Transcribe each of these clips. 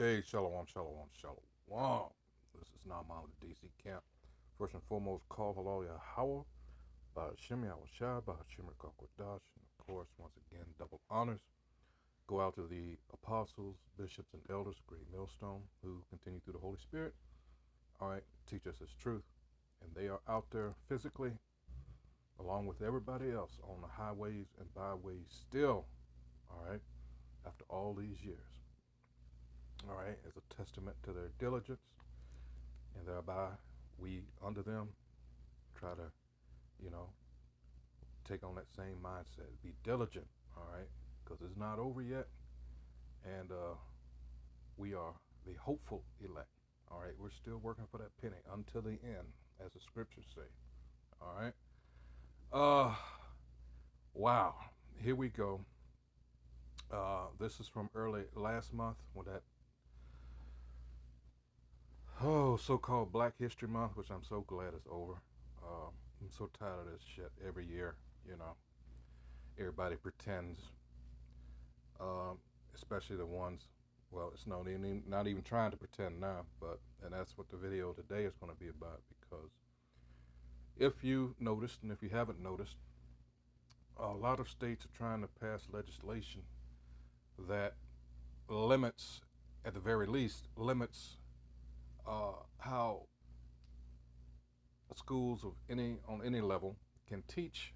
Hey, shalom, shalom, shalom. This is Naaman of the DC camp. First and foremost, call halal Yahweh, Bahashim Yahushai, Bahashim Rakakwadash, and of course, once again, double honors go out to the apostles, bishops, and elders, great millstone, who continue through the Holy Spirit, all right, teach us His truth. And they are out there physically, along with everybody else, on the highways and byways still, all right, after all these years. All right, as a testament to their diligence, and thereby we under them try to, you know, take on that same mindset. Be diligent, all right, because it's not over yet, and we are the hopeful elect. All right, we're still working for that penny until the end, as the scriptures say. All right. Uh, wow. Here we go. This is from early last month when that so-called Black History Month, which I'm so glad is over. I'm so tired of this shit every year. You know, everybody pretends, um, especially the ones. Well, it's not even trying to pretend now, but and that's what the video today is going to be about. Because if you noticed, and if you haven't noticed, a lot of states are trying to pass legislation that limits, at the very least, limits how schools of any on any level can teach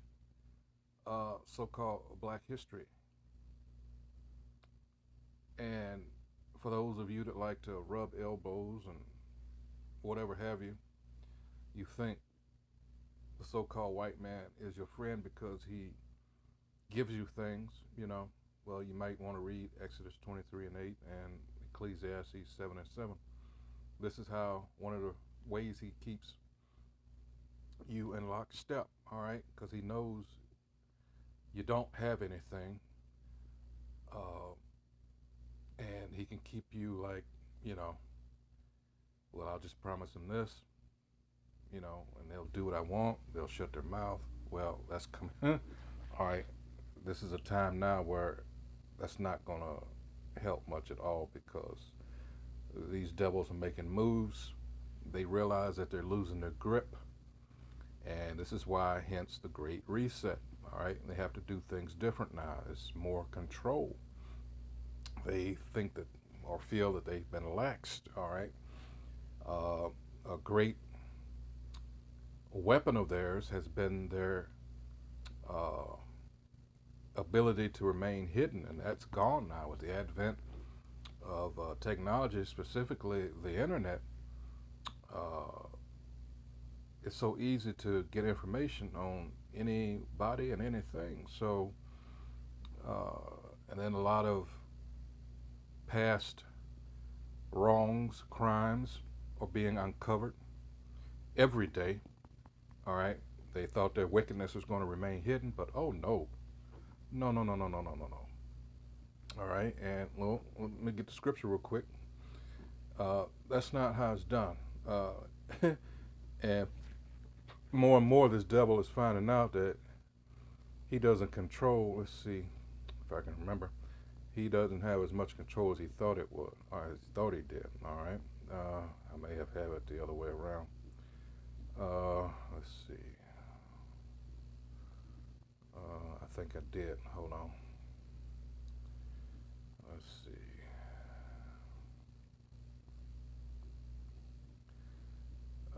so-called Black history. And for those of you that like to rub elbows and whatever have you, you think the so-called white man is your friend because he gives you things, you know. Well, you might want to read Exodus 23 and 8 and Ecclesiastes 7 and 7. This is how one of the ways he keeps you in lockstep, all right? Because he knows you don't have anything, uh, and he can keep you like, you know, well, I'll just promise him this, you know, and they'll do what I want. They'll shut their mouth. Well, that's coming. All right, this is a time now where that's not going to help much at all because these devils are making moves. They realize that they're losing their grip, and this is why, hence the Great Reset. All right, they have to do things different now. It's more control. They think that or feel that they've been laxed. All right, a great weapon of theirs has been their uh, ability to remain hidden, and that's gone now with the advent of technology, specifically the internet. Uh, it's so easy to get information on anybody and anything. So, and then a lot of past wrongs, crimes are being uncovered every day. All right. They thought their wickedness was going to remain hidden, but oh no. No, no, no, no, no, no, no, no. All right. And well, let me get the scripture real quick. That's not how it's done. And more and more, this devil is finding out that he doesn't control. Let's see if I can remember. He doesn't have as much control as he thought it would, or as he thought he did. All right. I may have had it the other way around. Let's see. I think I did. Hold on. Let's see.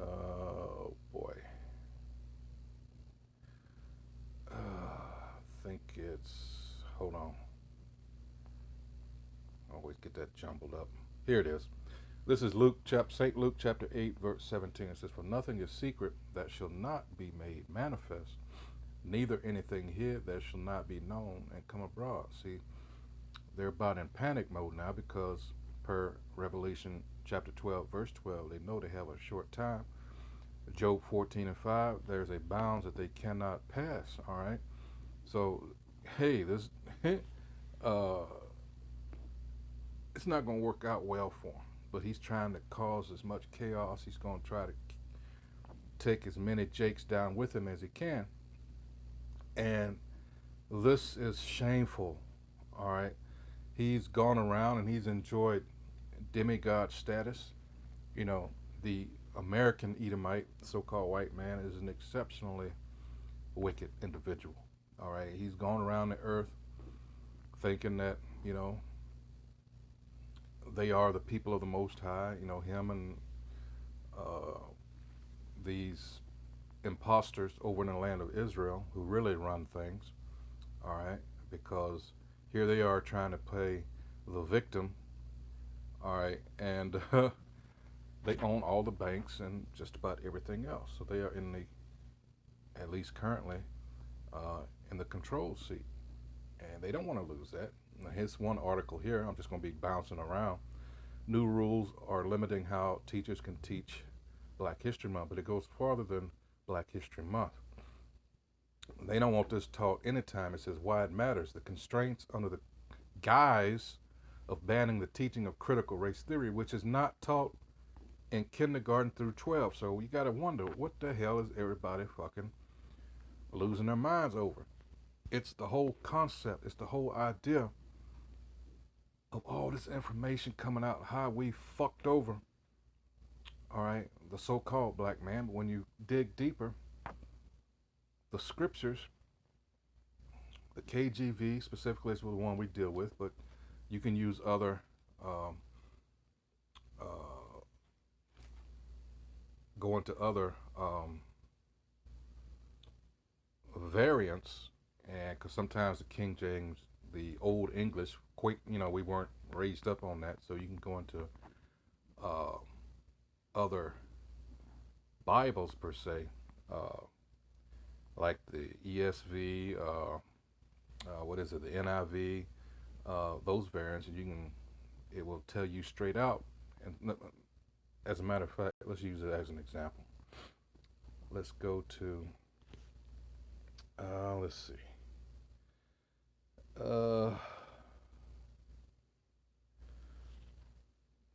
Oh boy. I think it's. Hold on. I always get that jumbled up. Here it is. This is St. Luke chapter 8, verse 17. It says, "For nothing is secret that shall not be made manifest, neither anything hid that shall not be known and come abroad." See, they're about in panic mode now because, per Revelation chapter 12, verse 12, they know they have a short time. Job 14 and 5, there's a bounds that they cannot pass, all right? So, hey, this, uh, it's not going to work out well for him. But he's trying to cause as much chaos. He's going to try to take as many Jakes down with him as he can. And this is shameful, all right? He's gone around and he's enjoyed demigod status. You know, the American Edomite, so-called white man, is an exceptionally wicked individual. All right, he's gone around the earth thinking that they are the people of the Most High. Him and uh, these imposters over in the land of Israel who really run things. All right, because here they are trying to play the victim. All right, and they own all the banks and just about everything else. So they are in the, at least currently, uh, in the control seat, and they don't want to lose that. Now, here's one article here. I'm just going to be bouncing around. New rules are limiting how teachers can teach Black History Month, but it goes farther than Black History Month. They don't want this taught anytime. It says why it matters. The constraints under the guise of banning the teaching of critical race theory, which is not taught in kindergarten through 12. So you got to wonder, what the hell is everybody fucking losing their minds over? It's the whole concept. It's the whole idea of all this information coming out, how we fucked over, all right, the so-called black man. But when you dig deeper, the scriptures, the KJV specifically is the one we deal with, but you can use other uh, go into other variants, and because sometimes the King James, the Old English, quite, we weren't raised up on that, so you can go into uh, other Bibles per se, uh, like the ESV, what is it, the NIV, those variants, and it will tell you straight out. And as a matter of fact, let's use it as an example. Let's go to, let's see. Uh,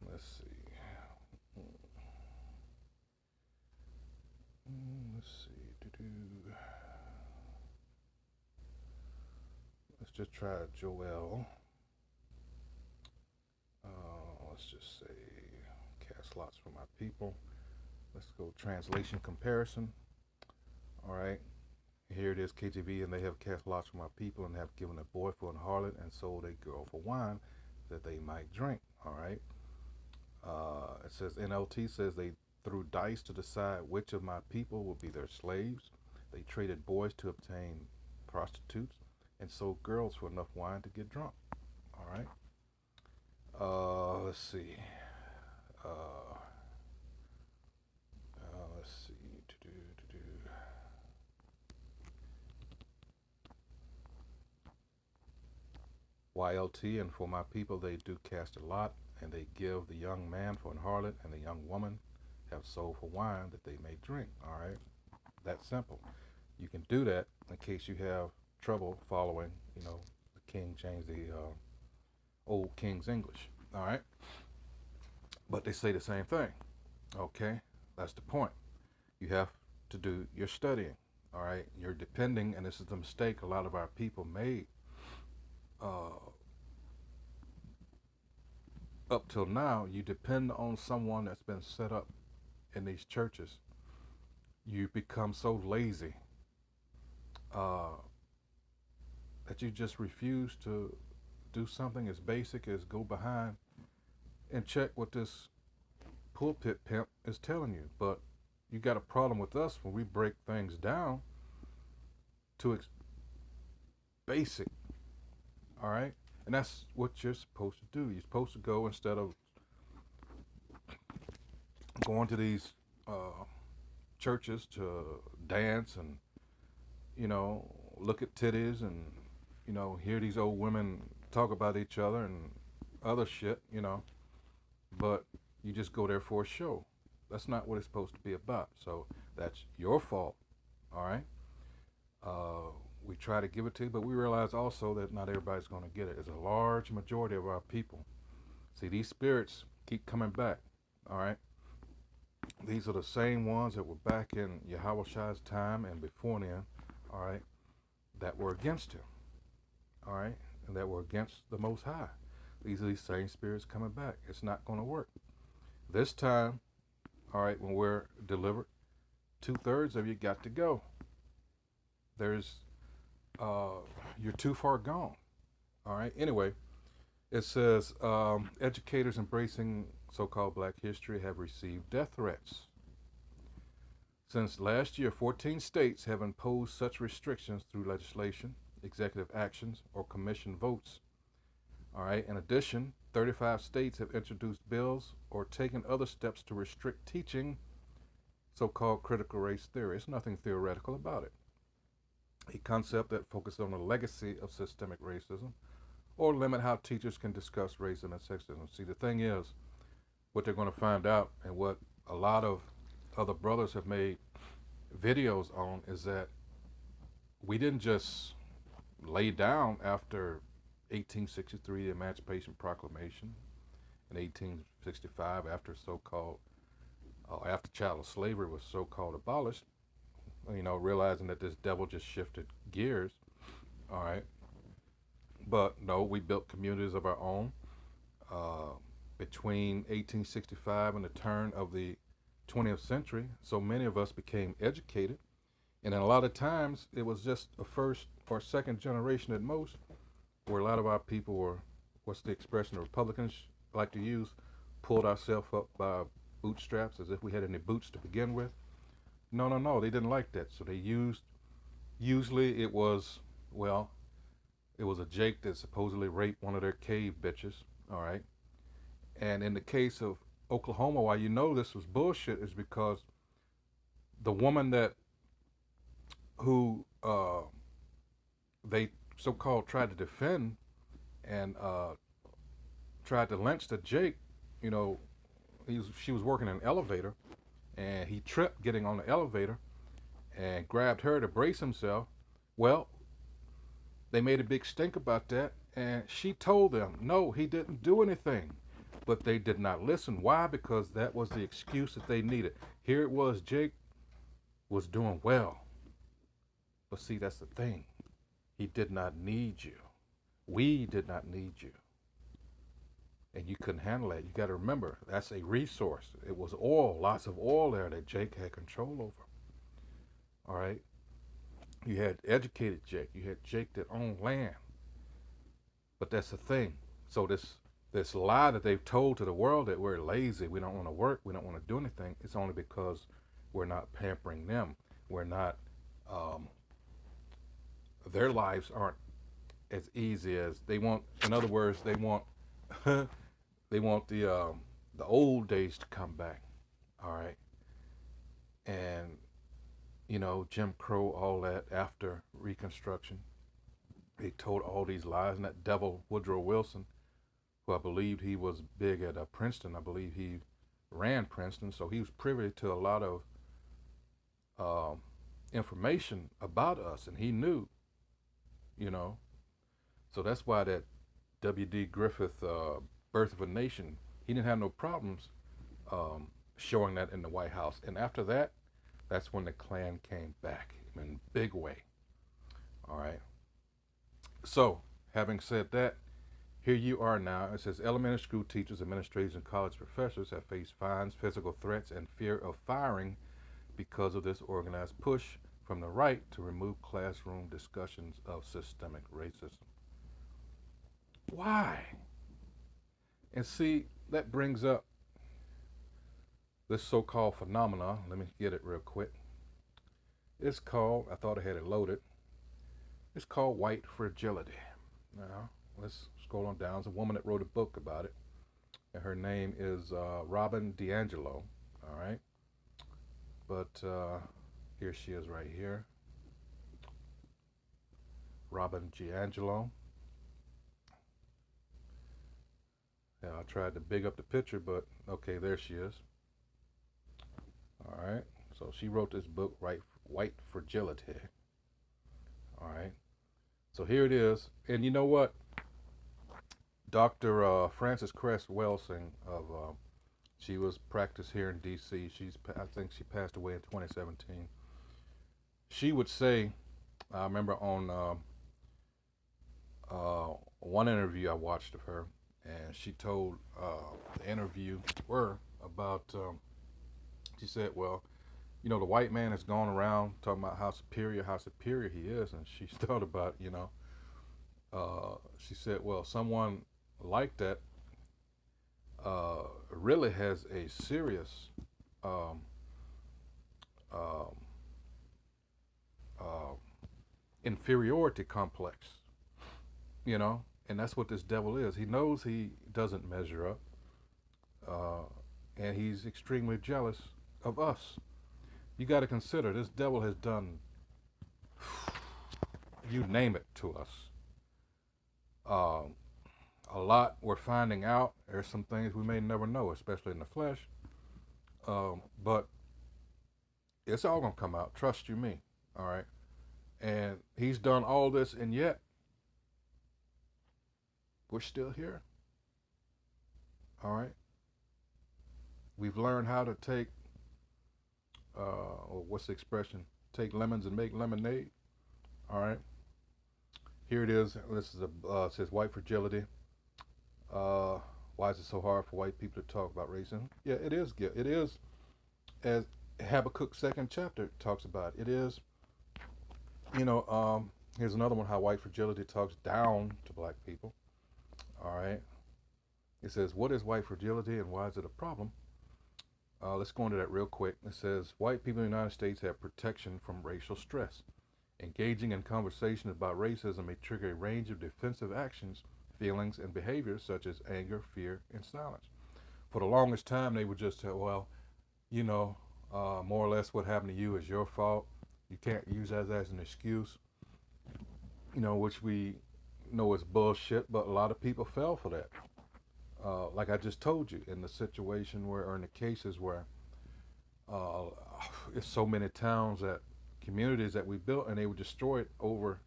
let's see. Let's see. Let's just try Joel. Let's just say cast lots for my people. Let's go translation comparison. All right. Here it is, KJV, and they have cast lots for my people and have given a boy for an harlot and sold a girl for wine that they might drink. All right. It says NLT says they threw dice to decide which of my people will be their slaves. They traded boys to obtain prostitutes and sold girls for enough wine to get drunk. All right. Let's see. Let's see. YLT, and for my people they do cast a lot, and they give the young man for an harlot, and the young woman have sold for wine that they may drink. All right, that's simple. You can do that in case you have trouble following, the King James, the old King's English. All right, but they say the same thing. Okay, that's the point. You have to do your studying. All right, you're depending, and this is the mistake a lot of our people made. Up till now, you depend on someone that's been set up in these churches. You become so lazy uh, that you just refuse to do something as basic as go behind and check what this pulpit pimp is telling you. But you got a problem with us when we break things down to basic. All right, and that's what you're supposed to do. You're supposed to go, instead of going to these churches to dance and look at titties and hear these old women talk about each other and other shit, but you just go there for a show. That's not what it's supposed to be about. So that's your fault. All right. We try to give it to you, but we realize also that not everybody's going to get it. It's a large majority of our people. See, these spirits keep coming back. All right. These are the same ones that were back in Yahweh time and before then. All right. That were against him. All right. And that were against the Most High. These are these same spirits coming back. It's not going to work. This time, all right, when we're delivered, 2/3 of you got to go. There's, you're too far gone. All right. Anyway, it says educators embracing so-called Black history have received death threats. Since last year, 14 states have imposed such restrictions through legislation, executive actions, or commission votes. All right. In addition, 35 states have introduced bills or taken other steps to restrict teaching so-called critical race theory. It's nothing theoretical about it. A concept that focuses on the legacy of systemic racism or limit how teachers can discuss racism and sexism. See, the thing is, what they're going to find out and what a lot of other brothers have made videos on is that we didn't just lay down after 1863, the Emancipation Proclamation, in 1865, after so-called, after chattel slavery was so-called abolished, realizing that this devil just shifted gears. All right. But no, we built communities of our own. Between 1865 and the turn of the 20th century, so many of us became educated. And then a lot of times it was just a first or second generation at most, where a lot of our people were, what's the expression the Republicans like to use, pulled ourselves up by bootstraps as if we had any boots to begin with. No, no, no, they didn't like that. So they usually it was, well, it was a Jake that supposedly raped one of their cave bitches, all right? And in the case of Oklahoma, why you know this was bullshit is because the woman who they so-called tried to defend and tried to lynch the Jake, she was working in an elevator, and he tripped getting on the elevator and grabbed her to brace himself. Well, they made a big stink about that, and she told them, no, he didn't do anything. But they did not listen. Why? Because that was the excuse that they needed. Here it was, Jake was doing well. But see, that's the thing. He did not need you. We did not need you. And you couldn't handle that. You got to remember, that's a resource. It was oil, lots of oil there that Jake had control over. All right? You had educated Jake. You had Jake that owned land. But that's the thing. So this lie that they've told to the world that we're lazy, we don't want to work, we don't want to do anything, it's only because we're not pampering them. We're not, their lives aren't as easy as they want. In other words, they want, they want the old days to come back. All right. And, Jim Crow, all that after Reconstruction. They told all these lies, and that devil Woodrow Wilson, who I believed he was big at Princeton. I believe he ran Princeton, so he was privy to a lot of information about us, and he knew, So that's why that W.D. Griffith, Birth of a Nation, he didn't have no problems showing that in the White House. And after that, that's when the Klan came back in a big way. All right. So, having said that, here you are now. It says elementary school teachers, administrators, and college professors have faced fines, physical threats, and fear of firing because of this organized push from the right to remove classroom discussions of systemic racism. Why? And see, that brings up this so-called phenomena. Let me get it real quick. It's called, I thought I had it loaded, it's called white fragility. Now, let's scroll on down. There's a woman that wrote a book about it, and her name is Robin DiAngelo. All right, but here she is right here, Robin DiAngelo. Yeah, I tried to big up the picture, but okay, there she is. All right, so she wrote this book, White Fragility. All right, so here it is, and you know what? Dr. Frances Cress Welsing she was practiced here in D.C. I think she passed away in 2017. She would say, I remember on one interview I watched of her, and she told the interviewer about. She said, "Well, you know, the white man has gone around talking about how superior he is," and she thought about, she said, "Well, someone like that really has a serious um, um, uh, inferiority complex, you know, and that's what this devil is. He knows he doesn't measure up, uh, and he's extremely jealous of us. You got to consider this devil has done, you name it, to us. Um, a lot we're finding out. There's some things we may never know, especially in the flesh. But it's all gonna come out. Trust you me. All right. And he's done all this, and yet we're still here. All right. We've learned how to take, or what's the expression? Take lemons and make lemonade. All right. Here it is. This is it says white fragility. Uh, why is it so hard for white people to talk about racism? Yeah, it is. It is, as Habakkuk second chapter talks about. It is. Here's another one. How white fragility talks down to black people. All right. It says, what is white fragility and why is it a problem? Let's go into that real quick. It says, white people in the United States have protection from racial stress. Engaging in conversations about racism may trigger a range of defensive actions, feelings, and behaviors such as anger, fear, and silence. For the longest time, they would just say, well, you know, more or less what happened to you is your fault. You can't use that as an excuse, which we know is bullshit, but a lot of people fell for that. Like I just told you, in the situation where, or in the cases where uh, it's so many towns that communities that we built and they were destroyed over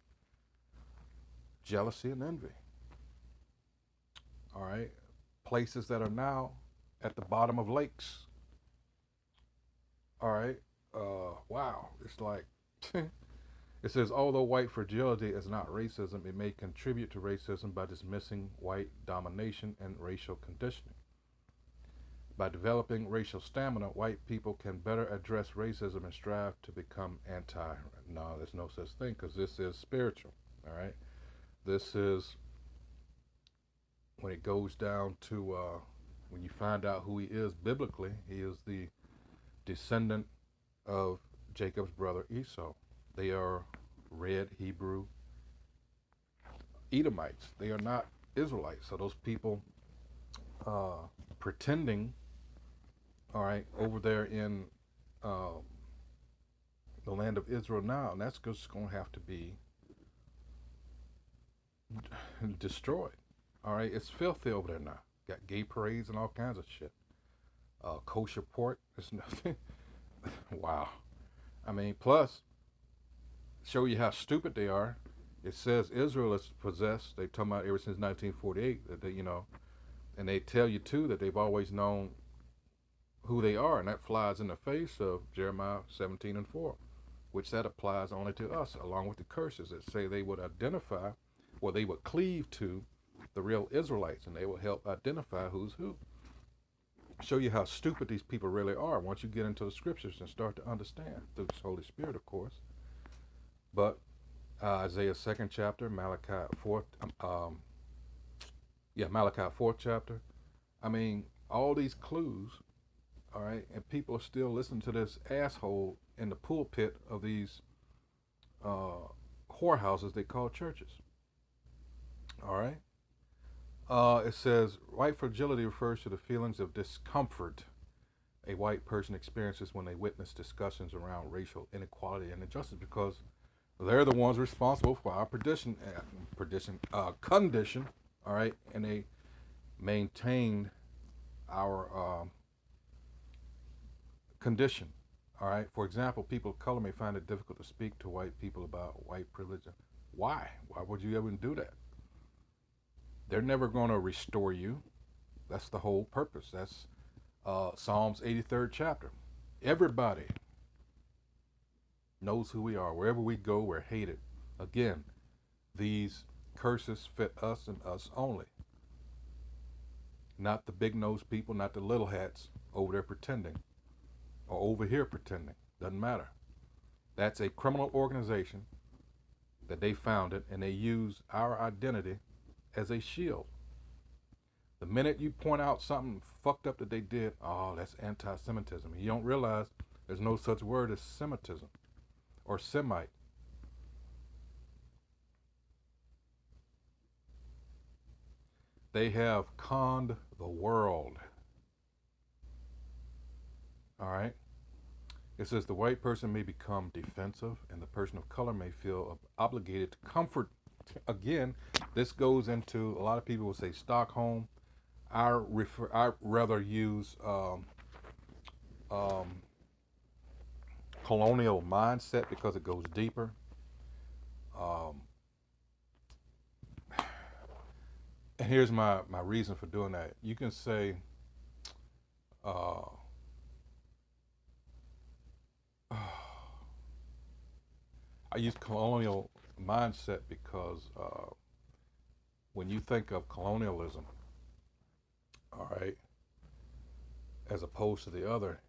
jealousy and envy. All right. Places that are now at the bottom of lakes. All right. Wow. It's like, it says, although white fragility is not racism, it may contribute to racism by dismissing white domination and racial conditioning. By developing racial stamina, white people can better address racism and strive to become anti. No, there's no such thing because this is spiritual. All right. This is when it goes down to when you find out who he is biblically, he is the descendant of Jacob's brother Esau. They are red Hebrew Edomites. They are not Israelites. So those people pretending, all right, over there in uh, the land of Israel now, and that's just going to have to be destroyed. All right, it's filthy over there now. Got gay parades and all kinds of shit. Kosher pork. It's nothing. Wow. I mean, plus, show you how stupid they are. It says Israel is possessed. They've talked about ever since 1948 that they, and they tell you too that they've always known who they are, and that flies in the face of Jeremiah 17:4, which that applies only to us, along with the curses that say they would identify, or they would cleave to the real Israelites, and they will help identify who's who. Show you how stupid these people really are once you get into the scriptures and start to understand through the Holy Spirit, of course. But Isaiah 2nd chapter, Malachi 4th, Malachi 4th chapter. I mean, all these clues, all right, and people are still listening to this asshole in the pulpit of these whorehouses they call churches. All right. It says white fragility refers to the feelings of discomfort a white person experiences when they witness discussions around racial inequality and injustice, because they're the ones responsible for our condition, all right, and they maintained our condition, all right. For example, people of color may find it difficult to speak to white people about white privilege. Why? Why would you ever do that? They're never going to restore you. That's the whole purpose. That's Psalms 83rd chapter. Everybody knows who we are. Wherever we go, we're hated. Again, these curses fit us and us only. Not the big nosed people, not the little hats over there pretending or over here pretending. Doesn't matter. That's a criminal organization that they founded, and they use our identity as a shield. The minute you point out something fucked up that they did, oh, that's anti-Semitism. You don't realize there's no such word as Semitism or Semite. They have conned the world. All right? It says the white person may become defensive and the person of color may feel obligated to comfort. Again, this goes into, a lot of people will say Stockholm. I rather use colonial mindset because it goes deeper. And here's my reason for doing that. You can say, uh, I use colonial mindset because when you think of colonialism, all right, as opposed to the other,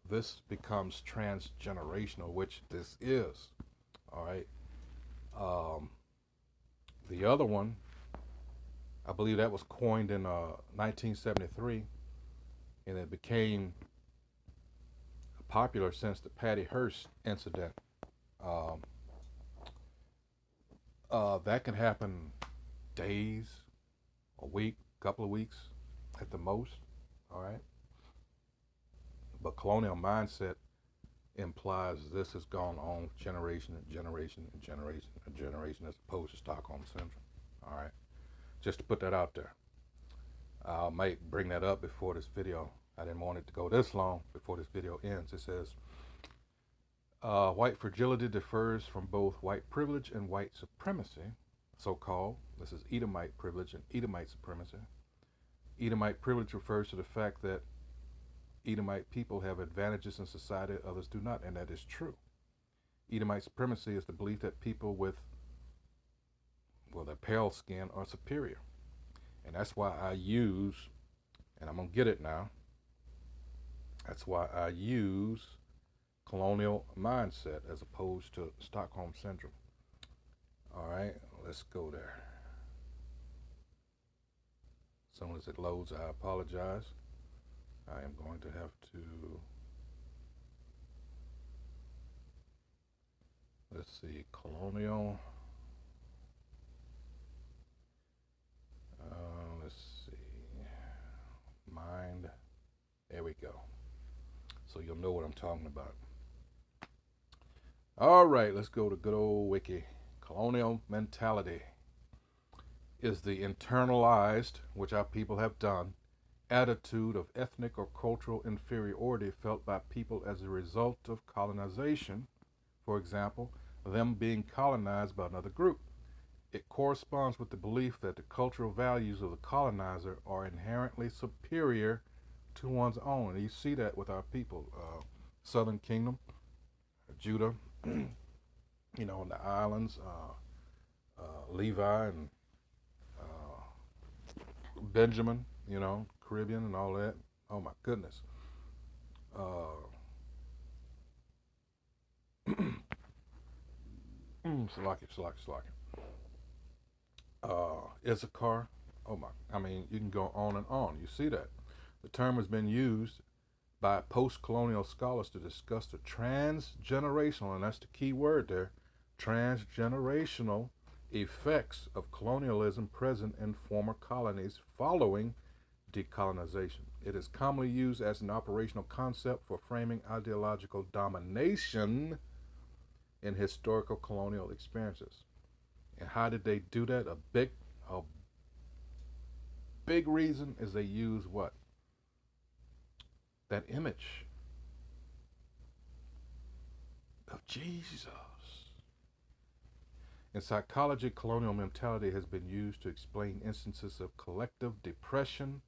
this becomes transgenerational, which this is, all right. The other one, I believe that was coined in 1973, and it became popular since the Patty Hearst incident. That can happen days, a week, couple of weeks at the most, all right? But colonial mindset implies this has gone on generation and generation and generation and generation as opposed to Stockholm Syndrome, all right? Just to put that out there. I might bring that up before this video. I didn't want it to go this long before this video ends. It says, white fragility differs from both white privilege and white supremacy, so-called. This is Edomite privilege and Edomite supremacy. Edomite privilege refers to the fact that Edomite people have advantages in society others do not, and that is true. Edomite supremacy is the belief that people with, well, their pale skin are superior. And that's why I use, and I'm going to get it now, that's why I use colonial mindset as opposed to Stockholm Syndrome. All right, let's go there. As soon as it loads, I apologize. I am going to have to, let's see, colonial. Let's see, mind. There we go. So you'll know what I'm talking about. All right, let's go to good old wiki. Colonial mentality is the internalized, which our people have done, attitude of ethnic or cultural inferiority felt by people as a result of colonization. For example, them being colonized by another group. It corresponds with the belief that the cultural values of the colonizer are inherently superior to one's own. And you see that with our people. Southern Kingdom, Judah, you know, in the islands, Levi and Benjamin, you know, Caribbean and all that. Oh my goodness. Salaki. Issachar. Oh my, I mean, you can go on and on. You see that. The term has been used by post-colonial scholars to discuss the transgenerational, and that's the key word there, transgenerational effects of colonialism present in former colonies following decolonization. It is commonly used as an operational concept for framing ideological domination in historical colonial experiences. And how did they do that? A big reason is they use what? That image of Jesus. In psychology, colonial mentality has been used to explain instances of collective depression,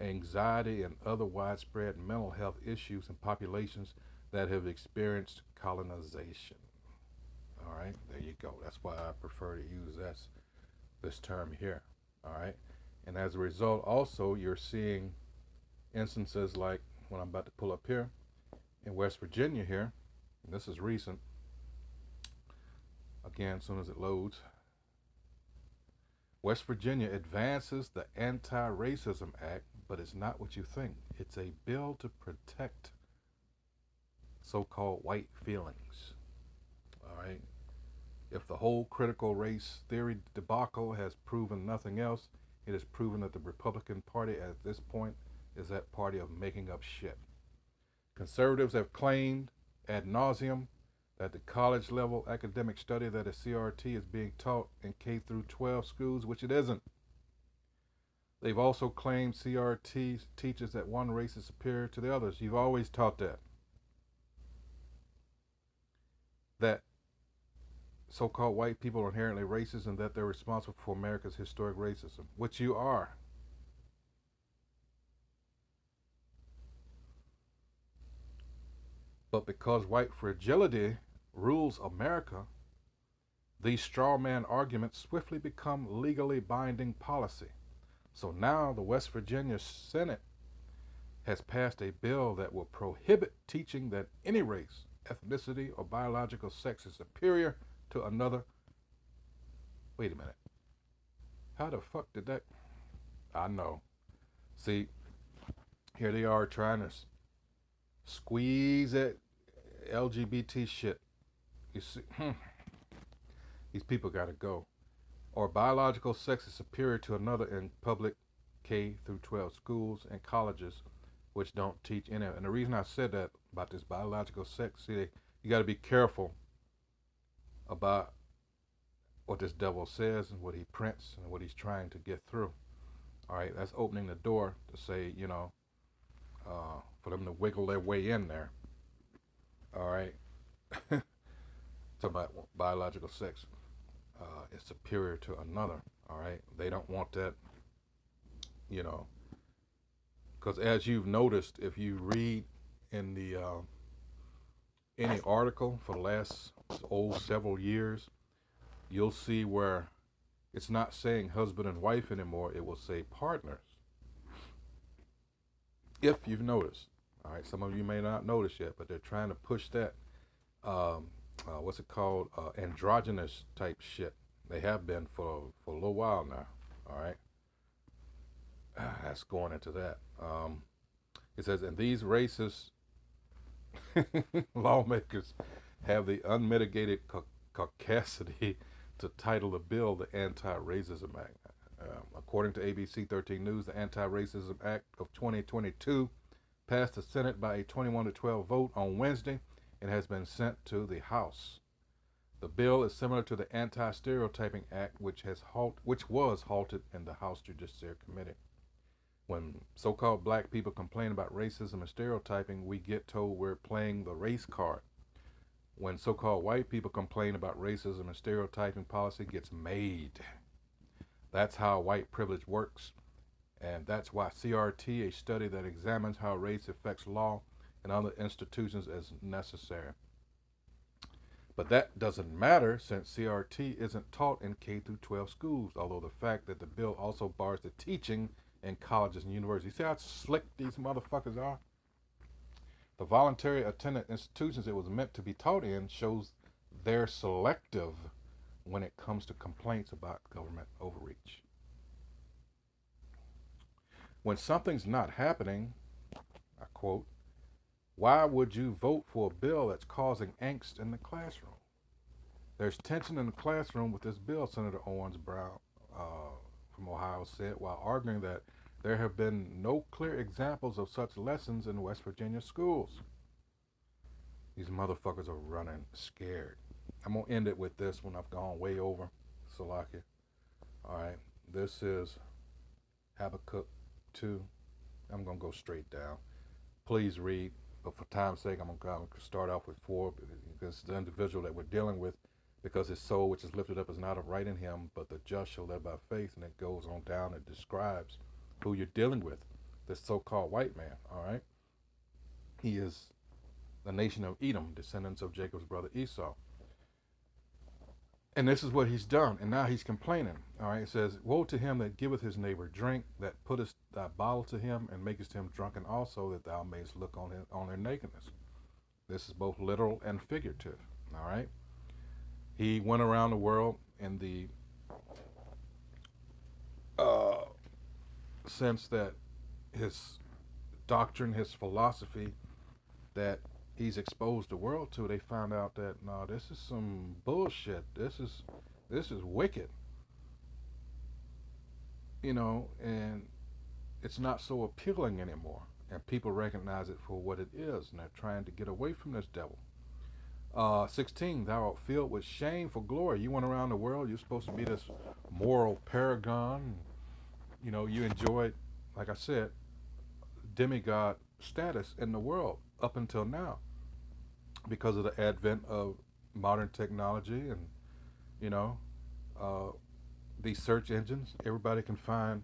anxiety, and other widespread mental health issues in populations that have experienced colonization. All right, there you go. That's why I prefer to use this term here. All right, And as a result, also, you're seeing instances like what I'm about to pull up here in West Virginia here. And this is recent. Again, as soon as it loads. West Virginia advances the Anti-Racism Act, but it's not what you think. It's a bill to protect so-called white feelings. All right. If the whole critical race theory debacle has proven nothing else, it has proven that the Republican Party at this point is that party of making up shit. Conservatives have claimed ad nauseum that the college level academic study that a CRT is being taught in K through 12 schools, which it isn't. They've also claimed CRT teaches that one race is superior to the others. You've always taught that. That so-called white people are inherently racist and that they're responsible for America's historic racism, which you are. But because white fragility rules America, these straw man arguments swiftly become legally binding policy. So now the West Virginia Senate has passed a bill that will prohibit teaching that any race, ethnicity, or biological sex is superior to another. Wait a minute. How the fuck did that? I know. See, here they are trying to squeeze that LGBT shit. You see, these people got to go. Or biological sex is superior to another in public K through 12 schools and colleges, which don't teach any. And the reason I said that about this biological sex, see, you got to be careful about what this devil says and what he prints and what he's trying to get through. All right, that's opening the door to say, for them to wiggle their way in there. All right, talking about biological sex is superior to another. All right, they don't want that, because as you've noticed, if you read in the any article for the last several years, you'll see where it's not saying husband and wife anymore. It will say partners. If you've noticed, all right, some of you may not notice yet, but they're trying to push that, what's it called, androgynous type shit. They have been for a little while now, all right? That's going into that. It says, and these racist lawmakers have the unmitigated caucasity to title the bill the Anti-Racism Act. According to ABC 13 News, the Anti-Racism Act of 2022 passed the Senate by a 21-12 vote on Wednesday and has been sent to the House. The bill is similar to the Anti-Stereotyping Act, which was halted in the House Judiciary Committee. When so-called black people complain about racism and stereotyping, we get told we're playing the race card. When so-called white people complain about racism and stereotyping, policy gets made. That's how white privilege works. And that's why CRT, a study that examines how race affects law and other institutions, is necessary. But that doesn't matter since CRT isn't taught in K through 12 schools, although the fact that the bill also bars the teaching in colleges and universities. See how slick these motherfuckers are? The voluntary attendant institutions it was meant to be taught in shows they're selective when it comes to complaints about government overreach. When something's not happening, I quote, why would you vote for a bill that's causing angst in the classroom? There's tension in the classroom with this bill, Senator Owens Brown from Ohio said, while arguing that there have been no clear examples of such lessons in West Virginia schools. These motherfuckers are running scared. I'm going to end it with this one. I've gone way over. Salakia. All right. This is Habakkuk 2. I'm going to go straight down. Please read. But for time's sake, I'm going to start off with 4 because the individual that we're dealing with, because his soul which is lifted up is not upright in him, but the just shall live by faith. And it goes on down and describes who you're dealing with, this so-called white man, all right? He is the nation of Edom, descendants of Jacob's brother Esau. And this is what he's done. And now he's complaining. All right. It says, woe to him that giveth his neighbor drink, that puttest thy bottle to him, and makest him drunken also, that thou mayest look on their nakedness. This is both literal and figurative. All right. He went around the world in the uh, sense that his doctrine, his philosophy that he's exposed the world to, they found out that no, this is some bullshit. This is wicked, and it's not so appealing anymore. And people recognize it for what it is, and they're trying to get away from this devil. 16, thou art filled with shame for glory. You went around the world, you're supposed to be this moral paragon. You enjoyed, like I said, demigod status in the world up until now because of the advent of modern technology and, you know, uh, these search engines. Everybody can find,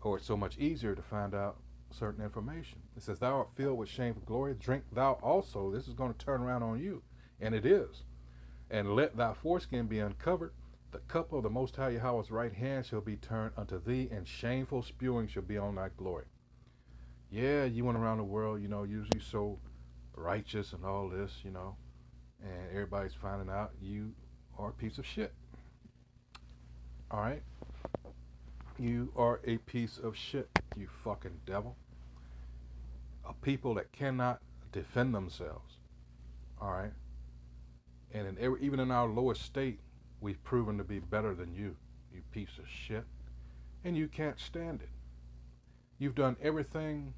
or it's so much easier to find out certain information. It says, thou art filled with shame for glory. Drink thou also. This is going to turn around on you. And it is. And let thy foreskin be uncovered. The cup of the Most High Yahweh's right hand shall be turned unto thee, and shameful spewing shall be on thy glory. Yeah, you went around the world, usually so righteous and all this, and everybody's finding out you are a piece of shit. All right? You are a piece of shit, you fucking devil. A people that cannot defend themselves. All right? And even in our lowest state, we've proven to be better than you, you piece of shit. And you can't stand it. You've done everything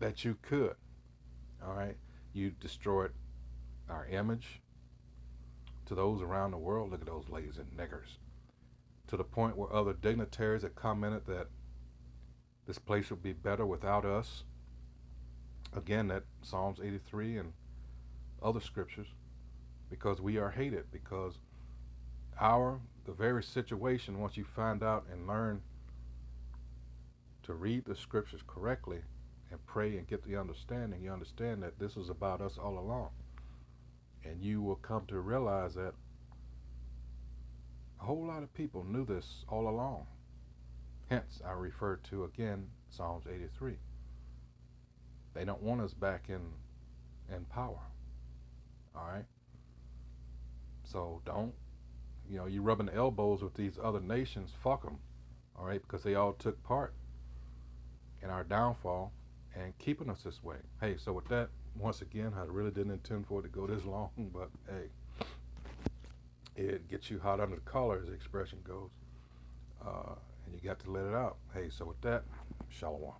that you could. All right? You destroyed our image to those around the world. Look at those lazy niggers. To the point where other dignitaries have commented that this place would be better without us. Again, that Psalms 83 and other scriptures, because we are hated, because the very situation, once you find out and learn to read the scriptures correctly and pray and get the understanding, you understand that this is about us all along. And you will come to realize that a whole lot of people knew this all along. Hence, I refer to again Psalms 83. They don't want us back in power. All right? So don't, you rubbing elbows with these other nations, fuck them. All right? Because they all took part in our downfall and keeping us this way. Hey, so with that, once again, I really didn't intend for it to go this long, but hey, it gets you hot under the collar, as the expression goes. And you got to let it out. Hey, so with that, shalom.